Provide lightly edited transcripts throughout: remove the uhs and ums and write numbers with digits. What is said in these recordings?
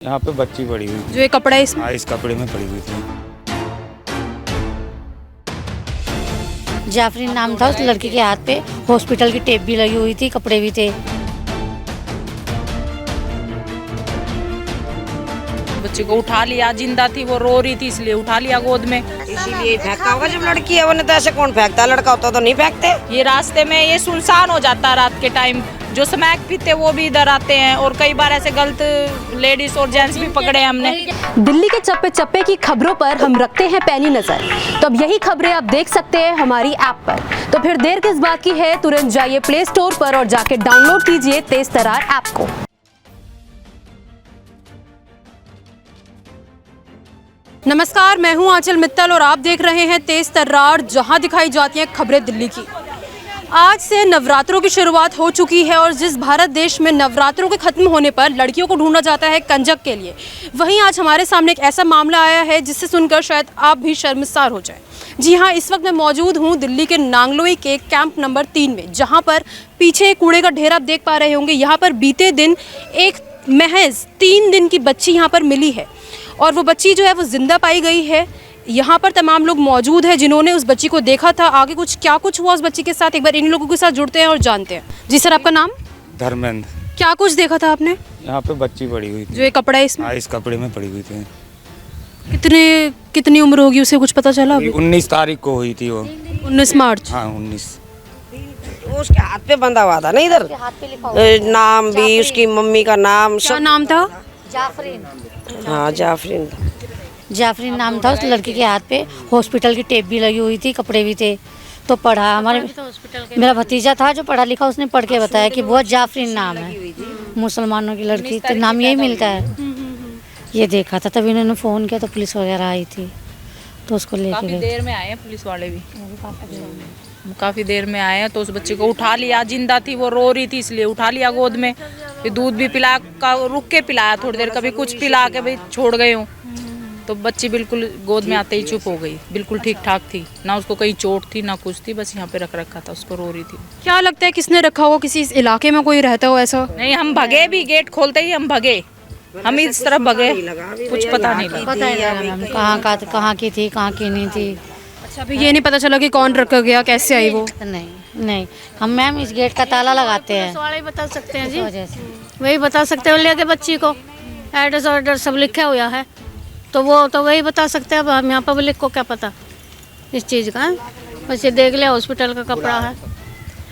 यहाँ पे बच्ची पड़ी हुई थी। जो ये कपड़ा है इसमें? हाँ, इस कपड़े में पड़ी हुई थी। जाफरीन नाम था उस लड़की के हाथ पे। हॉस्पिटल की टेप भी लगी हुई थी, कपड़े भी थे। बच्चे को उठा लिया, जिंदा थी वो, रो रही थी इसलिए उठा लिया गोद में। इसीलिए फेंका होगा। जब लड़की है वो, नहीं तो ऐसे कौन फेंकता, लड़का होता तो नहीं फेंकते। ये रास्ते में ये सुनसान हो जाता है रात के टाइम। जो स्मैक पीते वो भी इधर आते हैं और कई बार ऐसे गलत लेडीज और जेंट्स भी पकड़े हैं हमने। दिल्ली के चप्पे चप्पे की खबरों पर हम रखते हैं पैनी नजर, तो अब यही खबरें आप देख सकते हैं हमारी ऐप पर। तो फिर देर किस बात की है, तुरंत जाइए प्ले स्टोर पर और जाके डाउनलोड कीजिए तेज तर्रार ऐप को। नमस्कार, मैं हूं आंचल मित्तल और आप देख रहे हैं तेज तर्रार, जहां दिखाई जाती हैं खबरें दिल्ली की। आज से नवरात्रों की शुरुआत हो चुकी है और जिस भारत देश में नवरात्रों के खत्म होने पर लड़कियों को ढूंढा जाता है कंजक के लिए, वहीं आज हमारे सामने एक ऐसा मामला आया है जिससे सुनकर शायद आप भी शर्मसार हो जाएं। जी हां, इस वक्त मैं मौजूद हूं दिल्ली के नांगलोई के कैंप नंबर 3 में, जहां पर पीछे कूड़े का ढेर आप देख पा रहे होंगे। यहाँ पर बीते दिन एक महज 3 दिन की बच्ची यहाँ पर मिली है और वो बच्ची जो है वो जिंदा पाई गई है। यहाँ पर तमाम लोग मौजूद हैं जिन्होंने उस बच्ची को देखा था। आगे क्या कुछ हुआ उस बच्ची के साथ, एक बार इन लोगों के साथ जुड़ते हैं और जानते हैं। जी सर, आपका नाम? धर्मेंद्र। क्या कुछ देखा था आपने? यहाँ पे बच्ची पड़ी हुई थी। जो ये कपड़ा है इसमें? हाँ, इस कपड़े में पड़ी हुई थी। कितनी उम्र होगी उसे, कुछ पता चला अभी? 19 तारीख को हुई थी वो। 19 मार्च? हाँ, 19। उसके हाथ पे बंधा हुआ था ना, इधर नाम भी, उसकी मम्मी का नाम। क्या नाम था? जाफरीन। हाँ, जाफरीन। जाफरीन नाम था उस लड़की के हाथ पे। हॉस्पिटल की टेप भी लगी हुई थी, कपड़े भी थे। तो पढ़ा, हमारे मेरा भतीजा था जो पढ़ा लिखा, उसने पढ़ के बताया कि बहुत जाफरीन नाम है, मुसलमानों की लड़की, तो नाम यही मिलता है। ये देखा था, तभी उन्होंने फ़ोन किया तो पुलिस वगैरह आई थी, तो उसको लेके काफी गए। देर में आए हैं पुलिस वाले भी, काफी देर में आए हैं। तो उस बच्चे को उठा लिया, जिंदा थी वो, रो रही थी इसलिए उठा लिया गोद में। फिर दूध भी पिलाया, रुक के पिलाया थोड़ी देर, कभी कुछ पिला के भाई छोड़ गए हूँ। तो बच्ची बिल्कुल गोद में आते ही चुप हो गई, बिल्कुल ठीक ठाक थी, ना उसको कहीं चोट थी ना कुछ थी, बस यहाँ पे रख रखा था, उसको रो रही थी। क्या लगता है किसने रखा होगा? किसी इस इलाके में कोई रहता हो ऐसा? नहीं, हम भगे भी, गेट खोलते ही हम भगे, हम इस तरफ भगे, कुछ पता नहीं लगा। पता ही नहीं कहाँ की थी, कहाँ की नहीं थी। अच्छा, अभी ये नहीं पता चला कि कौन रखा गया, कैसे आई वो? नहीं, हम मैम इस गेट का ताला लगाते हैं। वाले बता सकते हैं जी, वजह से वही बता सकते हैं। लेके बच्ची को एड्रेस ऑर्डर सब लिखा हुआ है, तो वो तो वही बता सकते हैं। अब हम यहाँ पब्लिक को क्या पता इस चीज़ का? बस ये देख लिया, हॉस्पिटल का कपड़ा है।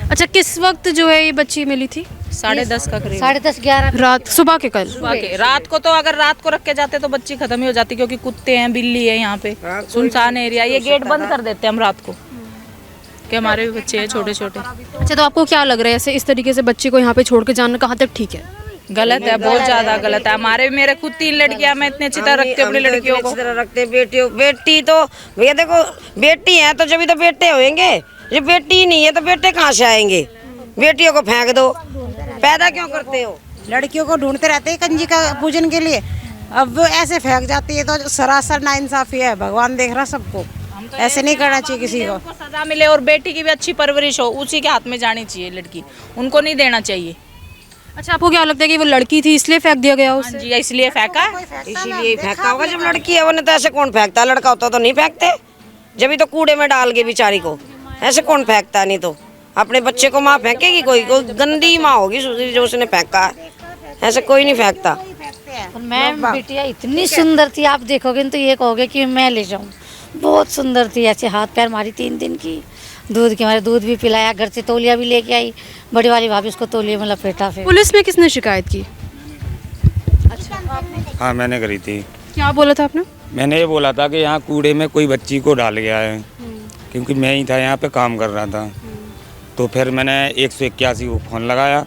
अच्छा, किस वक्त जो है ये बच्ची मिली थी? 10:30 का करीब, 10:30 11 रात, सुबह के? कल सुबह के। रात को तो अगर रात को रख के जाते तो बच्ची खत्म ही हो जाती, क्योंकि कुत्ते हैं, बिल्ली है यहाँ पे, सुनसान एरिया। ये गेट बंद कर देते हैं हम रात को, कि हमारे भी बच्चे हैं छोटे छोटे। अच्छा, तो आपको क्या लग रहा है ऐसे इस तरीके से बच्चे को यहाँ पे छोड़ के जाना कहाँ तक ठीक है? गलत है, बहुत ज्यादा गलत है। हमारे मेरे खुद 3 लड़कियां, मैं इतने अच्छी तरह रखती हूँ अपनी लड़कियों को। अच्छी तरह रखते। बेटी तो भैया देखो, बेटी है तो जब तो बेटे होंगे, जब बेटी नहीं है तो बेटे कहाँ से आएंगे? बेटियों को फेंक दो, पैदा क्यों करते हो? लड़कियों को ढूंढते रहते हैं कंजी का पूजन के लिए, अब वो ऐसे फेंक जाती है तो सरासर नाइंसाफी है। भगवान देख रहा सबको, ऐसे नहीं करना चाहिए किसी को। सजा मिले और बेटी की भी अच्छी परवरिश हो, उसी के हाथ में जानी चाहिए लड़की, उनको नहीं देना चाहिए। अच्छा, आपको क्या लगता है कि वो लड़की थी इसलिए फेंक दिया गया उसे? जी, इसलिए फेंका। इसीलिए फेंका होगा। जब लड़की है वो, नहीं तो ऐसे कौन फेंकता, लड़का होता तो नहीं फेंकते। जब तो कूड़े में डाल के बेचारी को, ऐसे कौन फेंकता? नहीं तो अपने बच्चे को माँ फेंकेगी? कोई गंदी माँ होगी जो उसने फेंका, ऐसे कोई नहीं फेंकता। मैम बिटिया इतनी सुंदर थी, आप देखोगे तो ये कहोगे कि मैं ले जाऊं। बहुत सुंदर थी, ऐसे हाथ पैर मारी 3 दिन की, दूध के हमारे दूध भी पिलाया, घर से तौलिया भी लेके आई, बड़ी वाली भाभी उसको तौलिए में लपेटा। फिर पुलिस में किसने शिकायत की? हाँ, मैंने करी थी। क्या बोला था आपने? मैंने ये बोला था कि यहाँ कूड़े में कोई बच्ची को डाल गया है, क्योंकि मैं ही था यहाँ पे काम कर रहा था। तो फिर मैंने 181 को फ़ोन लगाया।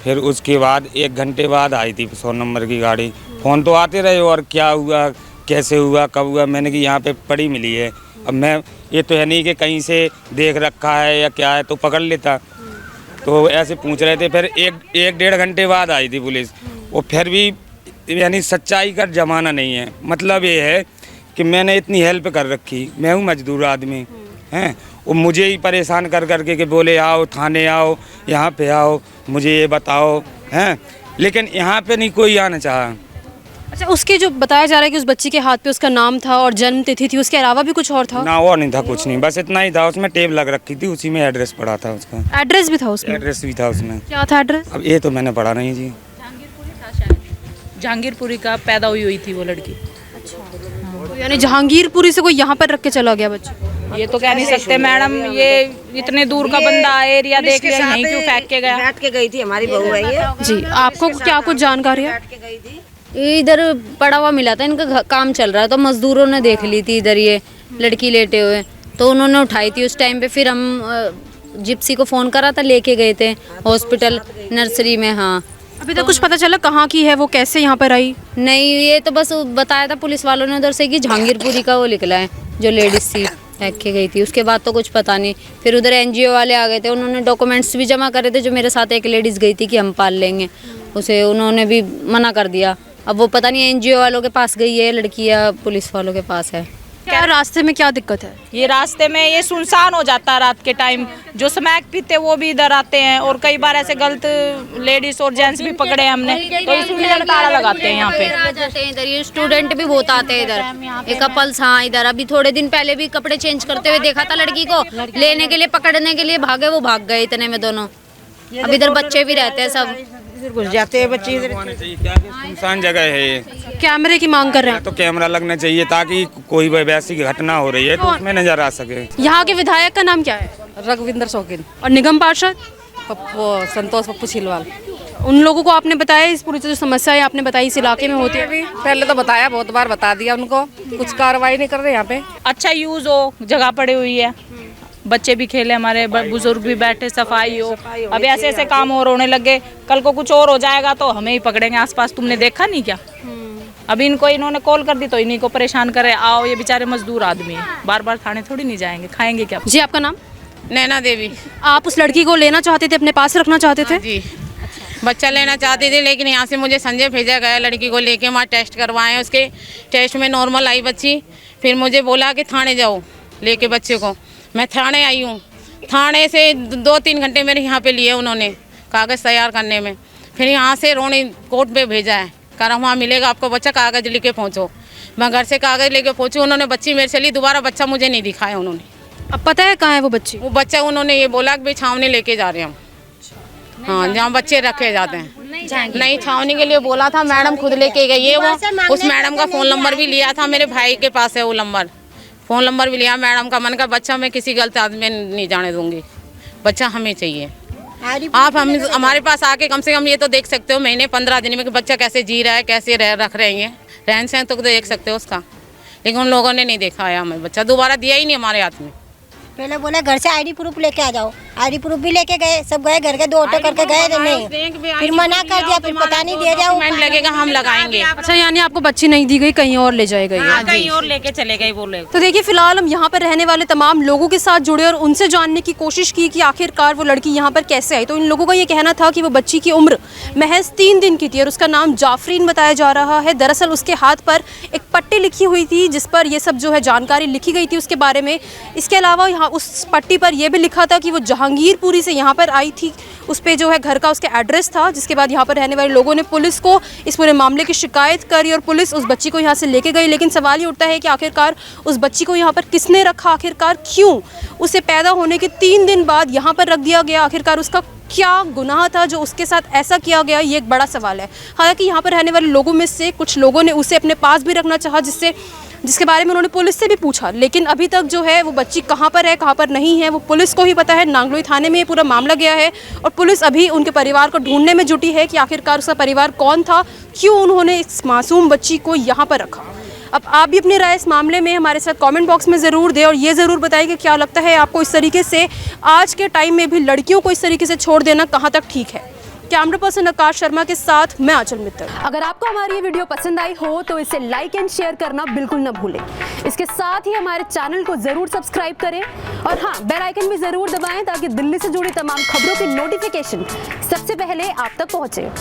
फिर उसके बाद 1 घंटे बाद आई थी 100 नंबर की गाड़ी। फ़ोन तो आते रहे, और क्या हुआ, कैसे हुआ, कब हुआ, मैंने कि यहाँ पे पड़ी मिली है। अब मैं ये तो है नहीं कि कहीं से देख रखा है या क्या है तो पकड़ लेता, तो ऐसे पूछ रहे थे। फिर एक 1.5 घंटे बाद आई थी पुलिस। और फिर भी यानी सच्चाई का ज़माना नहीं है। मतलब ये है कि मैंने इतनी हेल्प कर रखी, मैं हूँ मजदूर आदमी हैं, और मुझे ही परेशान कर करके कि बोले आओ थाने आओ, यहाँ पे आओ, मुझे ये बताओ हैं, लेकिन यहाँ पे नहीं कोई आना चाहा। अच्छा, उसके जो बताया जा रहा है कि उस बच्ची के हाथ पे उसका नाम था और जन्म तिथि थी, उसके अलावा भी कुछ और था? ना और नहीं था, कुछ नहीं, बस इतना ही था। उसमें टेप लग रखी थी, उसी में एड्रेस पड़ा था उसका। एड्रेस भी था उसमें? एड्रेस भी था उसमें। क्या था एड्रेस? अब ये तो मैंने पढ़ा नहीं जी। जहांगीरपुरी का पैदा हुई थी वो लड़की। तो यानी जहांगीरपुरी से कोई यहाँ पर रख के चला गया बच्चे? ये तो कह नहीं सकते मैडम, ये इतने दूर का बंदा एरिया देख लिया, यहीं क्यों फेंक के गया? बैठ के गई थी, हमारी बहू है ये। जी, आपको क्या कुछ जानकारी है? इधर पड़ा हुआ मिला था, इनका काम चल रहा, तो मजदूरों ने देख ली थी इधर ये लड़की लेटे हुए, तो उन्होंने उठाई थी उस टाइम पे। फिर हम जिप्सी को फ़ोन करा था, लेके गए थे हॉस्पिटल नर्सरी में। हाँ, अभी तक कुछ पता चला कहाँ की है वो, कैसे यहाँ पर आई? नहीं, ये तो बस बताया था पुलिस वालों ने उधर से कि जहांगीरपुरी का वो निकला है जो लेडीज थी फेंक के गई थी। उसके बाद तो कुछ पता नहीं। फिर उधर NGO वाले आ गए थे, उन्होंने डॉक्यूमेंट्स भी जमा करे थे। जो मेरे साथ एक लेडीज़ गई थी कि हम पाल लेंगे उसे, उन्होंने भी मना कर दिया। अब वो पता नहीं NGO वालों के पास गई है लड़की या पुलिस वालों के पास है। क्या रास्ते में क्या दिक्कत है? ये रास्ते में ये सुनसान हो जाता है रात के टाइम। जो स्मैक पीते वो भी इधर आते हैं, और कई बार ऐसे गलत लेडीज और जेंट्स भी पकड़े हैं हमने, तो इसलिए ताला लगाते हैं यहाँ पे। आ जाते हैं इधर, ये स्टूडेंट भी बहुत आते हैं इधर। एक कपल्स, हाँ, इधर अभी थोड़े दिन पहले भी कपड़े चेंज करते हुए देखा था लड़की को, लेने के लिए पकड़ने के लिए भागे, वो भाग गए इतने में दोनों। अब इधर बच्चे भी रहते हैं सब, घुस जाते हैं बच्चे इधर। सुनसान जगह है ये। कैमरे की मांग कर रहे हैं? तो कैमरा लगना चाहिए ताकि कोई वैसी घटना हो रही है तो उसमें नजर आ सके। यहाँ के विधायक का नाम क्या है? रघुविंदर शौकीन। और निगम पार्षद? संतोष पप्पू छिलवाल। उन लोगों को आपने बताया इस पूरी जो समस्या है आपने बताई इस इलाके में होती है? पहले तो बताया, बहुत बार बता दिया उनको, कुछ कार्रवाई नहीं कर रहे यहाँ पे। अच्छा यूज हो, जगह पड़ी हुई है, बच्चे भी खेले, हमारे बुजुर्ग भी बैठे, सफाई हो। अब ऐसे ऐसे काम और होने लगे, कल को कुछ और हो जाएगा तो हमें ही पकड़ेंगे आसपास। तुमने देखा नहीं क्या? अभी इन्होंने कॉल कर दी तो इन्हीं को परेशान करे, आओ, ये बेचारे मजदूर आदमी है, बार बार थाने थोड़ी नहीं जाएंगे, खाएंगे क्या? जी, आपका नाम? नैना देवी। आप उस लड़की को लेना चाहते थे, अपने पास रखना चाहते थे? जी, बच्चा लेना चाहती थी, लेकिन यहाँ से मुझे संजय भेजा गया लड़की को लेके। वहाँ टेस्ट करवाए, उसके टेस्ट में नॉर्मल आई बच्ची। फिर मुझे बोला कि थाने जाओ लेके बच्चे को। मैं थाने आई हूँ, थाने से 2-3 घंटे मेरे यहाँ पे लिए उन्होंने कागज़ तैयार करने में। फिर यहाँ से रोणी कोर्ट पे भेजा है, कहा वहाँ मिलेगा आपको बच्चा, कागज़ लेके पहुँचो। मैं घर से कागज़ लेके पहुँची, उन्होंने बच्ची मेरे से ली, दोबारा बच्चा मुझे नहीं दिखाया उन्होंने। अब पता है कहाँ है वो बच्ची? वो बच्चा उन्होंने ये बोला कि भाई छावनी लेके जा रहे हैं हम। हाँ, जहाँ बच्चे रखे जाते हैं। नहीं, छावनी के लिए बोला था, मैडम खुद लेके गई है वो। उस मैडम का फ़ोन नंबर भी लिया था, मेरे भाई के पास है वो नंबर, फ़ोन नंबर भी लिया मैडम का। मन का बच्चा मैं किसी गलत आदमी में नहीं जाने दूंगी, बच्चा हमें चाहिए। आप हमारे पास आके कम से कम ये तो देख सकते हो महीने 15 दिन में कि बच्चा कैसे जी रहा है, कैसे रख रहे हैं, रहन सहन तो देख सकते हो उसका। लेकिन उन लोगों ने नहीं देखा है हमें, बच्चा दोबारा दिया ही नहीं हमारे हाथ में। पहले बोले घर से ID प्रूफ लेके आ जाओ, ID प्रूफ भी लेके गए, सब गए, घर के 2 ऑटो करके गए, नहीं फिर मना कर दिया, फिर पता नहीं दे जाओ लगेगा हम लगाएंगे। अच्छा, यानी आपको बच्ची नहीं दी गई, कहीं और ले जाए गई? कहीं और लेके चले गए बोले। तो देखिए, फिलहाल हम यहाँ पर रहने वाले तमाम लोगों के साथ जुड़े और उनसे जानने की कोशिश की कि आखिरकार वो लड़की यहाँ पर कैसे आई। तो इन लोगों का ये कहना था कि वो बच्ची की उम्र महज 3 दिन की थी और उसका नाम जाफरीन बताया जा रहा है। दरअसल उसके हाथ पर एक पट्टी लिखी हुई थी जिस पर ये सब जो है जानकारी लिखी गई थी उसके बारे में। इसके अलावा यहाँ उस पट्टी पर यह भी लिखा था कि वो जहांगीरपुरी से यहाँ पर आई थी, उस पे जो है घर का उसके एड्रेस था। जिसके बाद यहाँ पर रहने वाले लोगों ने पुलिस को इस पूरे मामले की शिकायत करी और पुलिस उस बच्ची को यहाँ से लेके गई। लेकिन सवाल ये उठता है कि आखिरकार उस बच्ची को यहाँ पर किसने रखा, आखिरकार क्यों उसे पैदा होने के 3 दिन बाद यहाँ पर रख दिया गया, आखिरकार उसका क्या गुनाह था जो उसके साथ ऐसा किया गया, ये एक बड़ा सवाल है। हालांकि यहाँ पर रहने वाले लोगों में से कुछ लोगों ने उसे अपने पास भी रखना चाहा, जिसके बारे में उन्होंने पुलिस से भी पूछा। लेकिन अभी तक जो है वो बच्ची कहाँ पर है, कहाँ पर नहीं है, वो पुलिस को ही पता है। नांगलोई थाने में ये पूरा मामला गया है और पुलिस अभी उनके परिवार को ढूंढने में जुटी है कि आखिरकार उसका परिवार कौन था, क्यों उन्होंने इस मासूम बच्ची को यहाँ पर रखा। अब आप भी अपनी राय इस मामले में हमारे साथ कमेंट बॉक्स में ज़रूर दें और ये ज़रूर बताएं कि क्या लगता है आपको, इस तरीके से आज के टाइम में भी लड़कियों को इस तरीके से छोड़ देना कहाँ तक ठीक है। कैमरा पर्सन आकाश शर्मा के साथ मैं आंचल मित्तल। अगर आपको हमारी ये वीडियो पसंद आई हो तो इसे लाइक एंड शेयर करना बिल्कुल न भूलें। इसके साथ ही हमारे चैनल को जरूर सब्सक्राइब करें और हाँ, बेल आइकन भी जरूर दबाएं ताकि दिल्ली से जुड़ी तमाम खबरों की नोटिफिकेशन सबसे पहले आप तक पहुंचे।